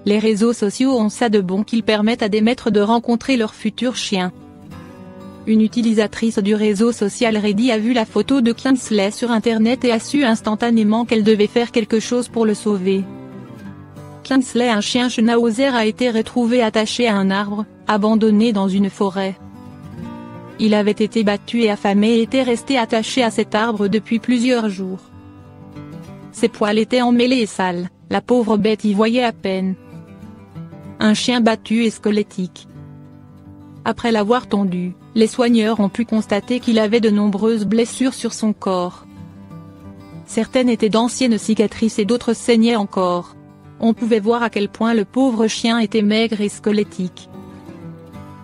Les réseaux sociaux ont ça de bon qu'ils permettent à des maîtres de rencontrer leur futur chien. Une utilisatrice du réseau social Reddit a vu la photo de Kingsley sur internet et a su instantanément qu'elle devait faire quelque chose pour le sauver. Kingsley, un chien Schnauzer, a été retrouvé attaché à un arbre, abandonné dans une forêt. Il avait été battu et affamé et était resté attaché à cet arbre depuis plusieurs jours. Ses poils étaient emmêlés et sales, la pauvre bête y voyait à peine. Un chien battu et squelettique. Après l'avoir tondu, les soigneurs ont pu constater qu'il avait de nombreuses blessures sur son corps. Certaines étaient d'anciennes cicatrices et d'autres saignaient encore. On pouvait voir à quel point le pauvre chien était maigre et squelettique.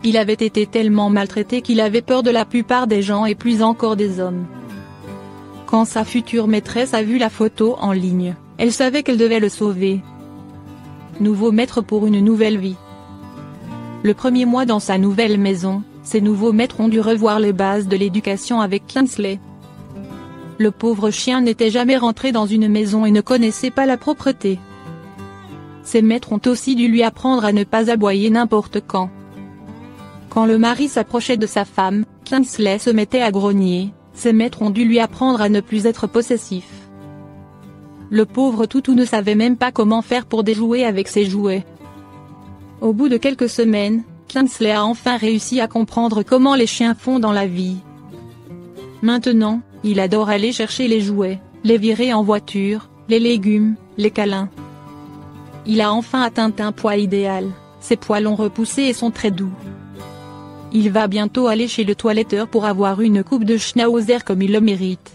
Il avait été tellement maltraité qu'il avait peur de la plupart des gens et plus encore des hommes. Quand sa future maîtresse a vu la photo en ligne, elle savait qu'elle devait le sauver. Nouveau maître pour une nouvelle vie. Le premier mois dans sa nouvelle maison, ces nouveaux maîtres ont dû revoir les bases de l'éducation avec Kingsley. Le pauvre chien n'était jamais rentré dans une maison et ne connaissait pas la propreté. Ces maîtres ont aussi dû lui apprendre à ne pas aboyer n'importe quand. Quand le mari s'approchait de sa femme, Kingsley se mettait à grogner. Ces maîtres ont dû lui apprendre à ne plus être possessif. Le pauvre toutou ne savait même pas comment faire pour déjouer avec ses jouets. Au bout de quelques semaines, Kingsley a enfin réussi à comprendre comment les chiens font dans la vie. Maintenant, il adore aller chercher les jouets, les virer en voiture, les légumes, les câlins. Il a enfin atteint un poids idéal, ses poils ont repoussé et sont très doux. Il va bientôt aller chez le toiletteur pour avoir une coupe de Schnauzer comme il le mérite.